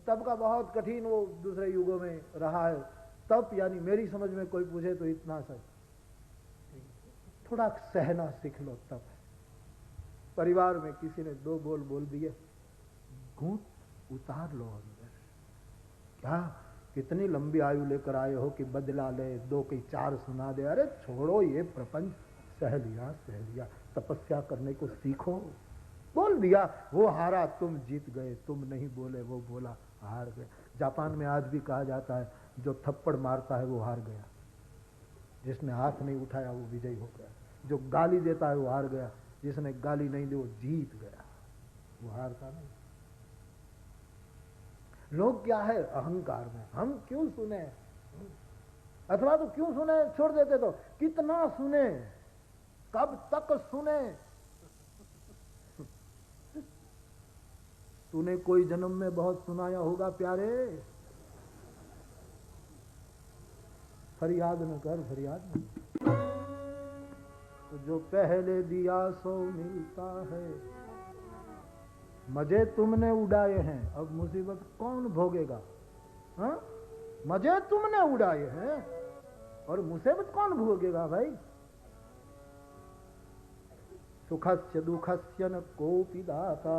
तप का बहुत कठिन वो दूसरे युगों में रहा है। तप यानी मेरी समझ में कोई पूछे तो इतना सा, थोड़ा सहना सीख लो। तप परिवार में किसी ने 2 बोल बोल दिए, घूंट उतार लो अंदर। क्या कितनी लंबी आयु लेकर आए हो कि बदला ले, 2 की 4 सुना दे। अरे छोड़ो ये प्रपंच, सह लिया, तपस्या करने को सीखो। बोल दिया, वो हारा, तुम जीत गए। तुम नहीं बोले, वो बोला, हार गए। जापान में आज भी कहा जाता है जो थप्पड़ मारता है वो हार गया, जिसने हाथ नहीं उठाया वो विजयी हो गया, जो गाली देता है वो हार गया, जिसने गाली नहीं दी वो जीत गया, वो हारता नहीं। लोग क्या है, अहंकार में, हम क्यों सुने, अथवा तो क्यों सुने, छोड़ देते तो कितना सुने, कब तक सुने। तूने कोई जन्म में बहुत सुनाया होगा प्यारे, फरियाद न कर, फरियाद न। तो जो पहले दिया सो मिलता है, मजे तुमने उड़ाए हैं, अब मुसीबत कौन भोगेगा? हाँ, मजे तुमने उड़ाए हैं और मुसीबत कौन भोगेगा भाई? सुखस्य दुखस्य न कोपि दाता,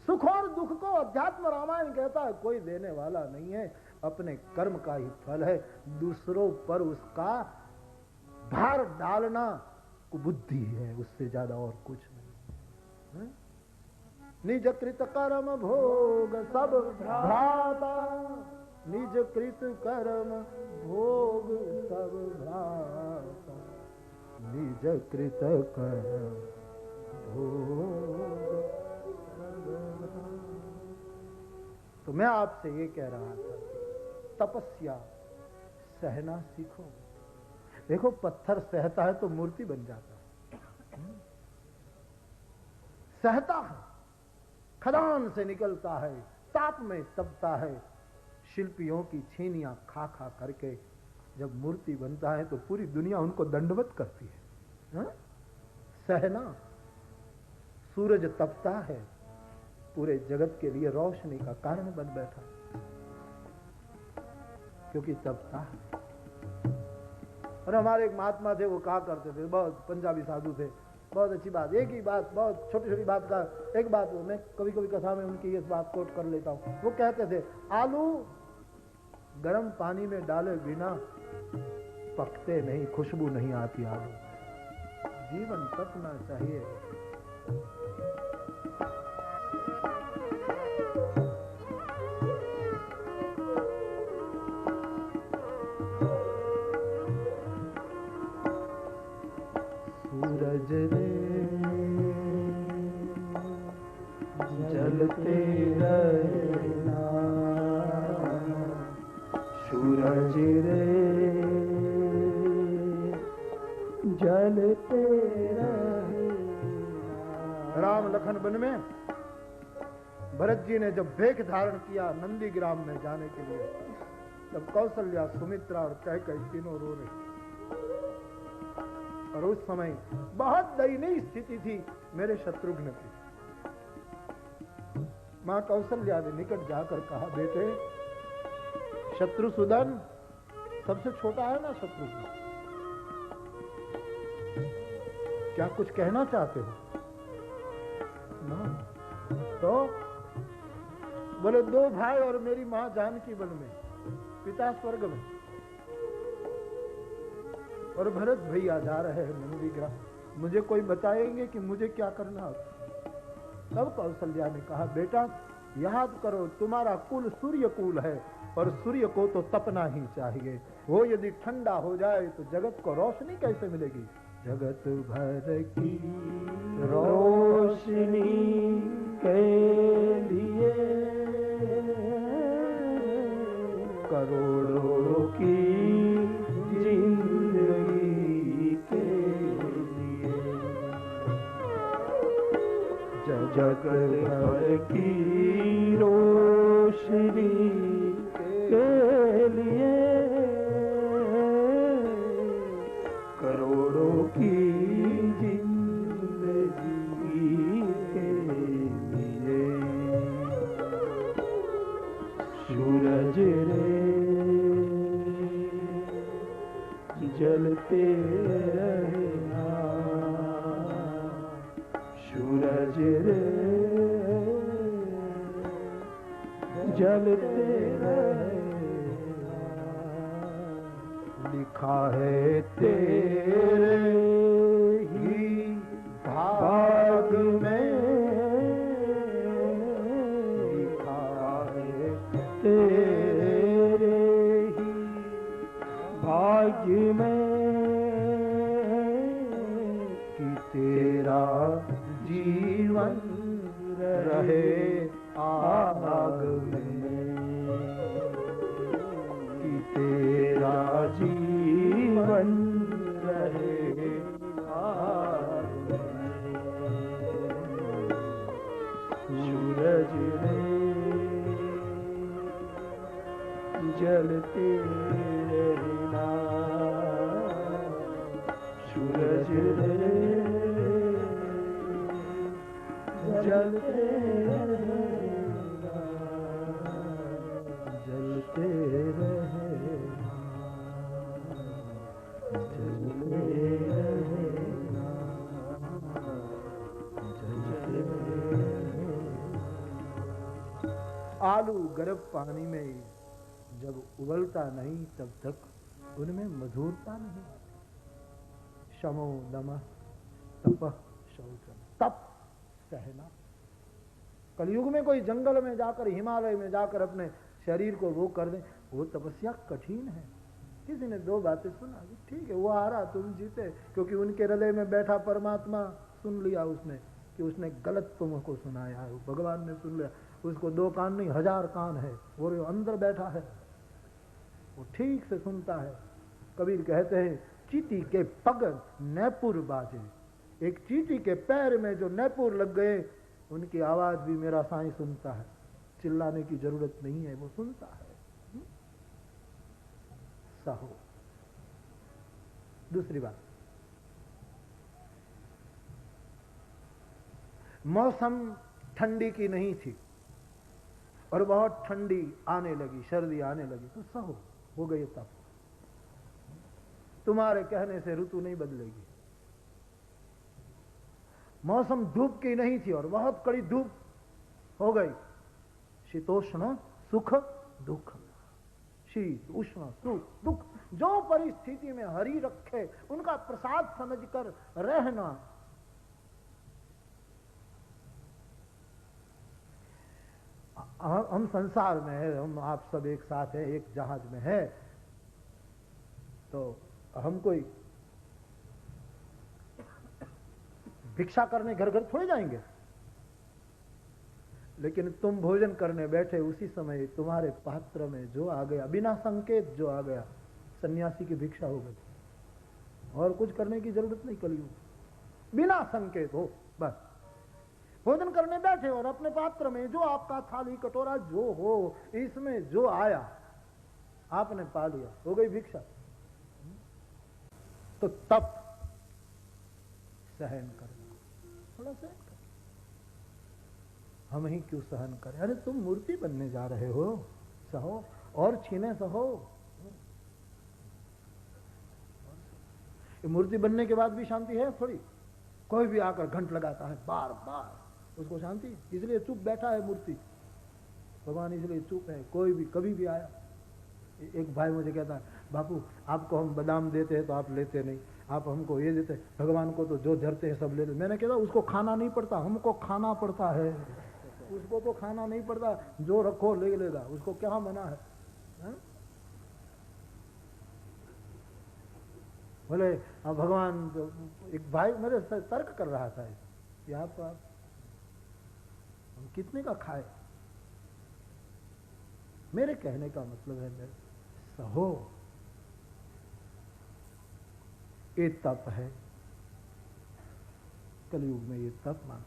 सुख और दुख को अध्यात्म रामायण कहता है कोई देने वाला नहीं है, अपने कर्म का ही फल है, दूसरों पर उसका भार डालना कुबुद्धि है, उससे ज्यादा और कुछ नहीं। निज कृत कर्म भोग सब भ्राता, निज कृत कर्म भोग सब भ्राता, निज कृत कर्म भोग। तो मैं आपसे ये कह रहा था कि तपस्या सहना सीखो। देखो पत्थर सहता है तो मूर्ति बन जाता है, सहता है, खदान से निकलता है, ताप में तपता है, शिल्पियों की छेनियां खा खा करके जब मूर्ति बनता है तो पूरी दुनिया उनको दंडवत करती है। सहना, सूरज तपता है, पूरे जगत के लिए रोशनी का कारण बन बैठा, क्योंकि तपता है। और हमारे एक महात्मा थे, वो कहा करते थे, बहुत पंजाबी साधु थे, बहुत अच्छी बात, एक ही बात, बहुत छोटी छोटी बात का एक बात, वो मैं कभी कभी कथा में उनकी इस बात कोट कर लेता हूँ। वो कहते थे, आलू गर्म पानी में डाले बिना पकते नहीं, खुशबू नहीं आती आलू। जीवन तपना चाहिए। सूरज रे जलते रहना, सूरज रे जलते रहना। राम लखन वन में भरत जी ने जब भेख धारण किया नंदीग्राम में जाने के लिए, तब कौशल्या, सुमित्रा और कैकेयी तीनों रो रहे। और उस समय बहुत दयनीय स्थिति थी मेरे शत्रुघ्न की। मां कौशल्या ने निकट जाकर कहा, बेटे शत्रुसूदन, सबसे छोटा है ना शत्रुघ्न, क्या कुछ कहना चाहते हो? ना तो बोले, 2 भाई और मेरी मां जानकी वन में, पिता स्वर्ग में, और भरत भैया जा रहे हैं नंदीग्राम, मुझे कोई बताएंगे कि मुझे क्या करना? तब कौशल्या ने कहा, बेटा याद करो तुम्हारा कुल सूर्य कुल है, और सूर्य को तो तपना ही चाहिए, वो यदि ठंडा हो जाए तो जगत को रोशनी कैसे मिलेगी? जगत भर की रोशनी के लिए करोड़ों की जिंदगी के लिए, जगत भर की रोशनी के लिए करोड़ों की जिंदगी के लिए। जलते रहना सूरज रे जलते रहना लिखा है तेरे ही भाग में लिखा है तेरे ही भाग्य में कि तेरा जीवन रहे आग में कि तेरा जीवन रहे आग में सूरज रे जलते रहना सूरज रे जलते रहना जलते रहना जलते रहना जलते रहना। आलू गर्म पानी में जब उबलता नहीं तब तक उनमें मधुरता नहीं आती। शमो दमः तपः शौचम, तप सहना। कलयुग में कोई जंगल में जाकर हिमालय में जाकर अपने शरीर को वो कर दे, वो तपस्या कठिन है। किसी ने दो बातें सुना, ठीक है वो आ रहा तुम जीते, क्योंकि उनके हृदय में बैठा परमात्मा सुन लिया उसने कि उसने गलत तुमको सुनाया है, भगवान ने सुन लिया। उसको दो कान नहीं 1000 कान है, वो अंदर बैठा है, वो ठीक से सुनता है। कबीर कहते हैं चींटी के पग नैपुर बाजे, एक चींटी के पैर में जो नैपुर लग गए उनकी आवाज भी मेरा साईं सुनता है, चिल्लाने की जरूरत नहीं है, वो सुनता है। सहो। दूसरी बात, मौसम ठंडी की नहीं थी और बहुत ठंडी आने लगी, सर्दी आने लगी, तो सहो, हो गई तब। तुम्हारे कहने से ऋतु नहीं बदलेगी। मौसम धूप की नहीं थी और बहुत कड़ी धूप हो गई। शीतोष्ण सुख दुख, शीत उष्ण सुख दुख, जो परिस्थिति में हरि रखे उनका प्रसाद समझकर रहना। हम संसार में है, हम आप सब एक साथ है, एक जहाज में है, तो हम कोई भिक्षा करने घर घर थोड़े जाएंगे। लेकिन तुम भोजन करने बैठे उसी समय तुम्हारे पात्र में जो आ गया, बिना संकेत जो आ गया, सन्यासी की भिक्षा हो गई। और कुछ करने की जरूरत नहीं कलियुग, बिना संकेत हो बस। भोजन करने बैठे और अपने पात्र में जो आपका थाली कटोरा जो हो, इसमें जो आया आपने पा लिया, हो गई भिक्षा। तो तप सहन करना, थोड़ा सहन कर। हम ही क्यों सहन करें? अरे तुम मूर्ति बनने जा रहे हो, सहो, और छीने सहो। मूर्ति बनने के बाद भी शांति है थोड़ी? कोई भी आकर घंट लगाता है बार बार, उसको शांति? इसलिए चुप बैठा है मूर्ति, भगवान इसलिए चुप है। कोई भी कभी भी आया, एक भाई मुझे कहता है बापू आपको हम बादाम देते हैं तो आप लेते नहीं, आप हमको ये देते, भगवान को तो जो धरते हैं सब लेते। मैंने कहता उसको खाना नहीं पड़ता, हमको खाना पड़ता है। उसको तो खाना नहीं पड़ता, जो रखो ले लेगा, उसको क्या मना है? बोले भगवान, एक भाई मेरे से तर्क कर रहा था कि आप हम कितने का खाए। मेरे कहने का मतलब है मेरे सहो, ये तप है, कलयुग में ये तप मांग।